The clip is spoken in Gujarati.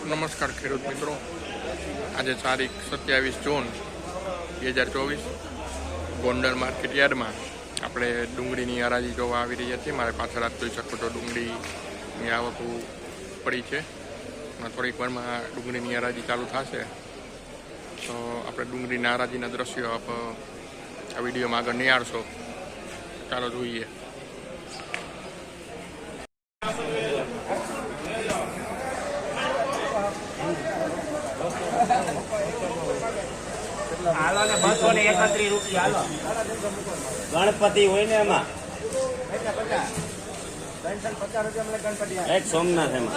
નમસ્કાર ખેડૂત મિત્રો, આજે તારીખ 27 જૂન 2024 ગોંડલ માર્કેટ યાર્ડમાં આપણે ડુંગળીની હરાજી જોવા આવી રહ્યા છીએ. મારે પાછળ આપ જોઈ શકો તો ડુંગળીની આવક પડી છે. થોડીક વારમાં ડુંગળીની હરાજી ચાલુ થશે, તો આપણે ડુંગળીના હરાજીના દ્રશ્યો આપ આ વિડીયોમાં આગળ નિહાળશો. ચાલો જોઈએ. હાલો ને 231 રૂપિયા હાલો. ગણપતિ હોય ને એમાં 350 રૂપિયા એક સોમનાથ એમાં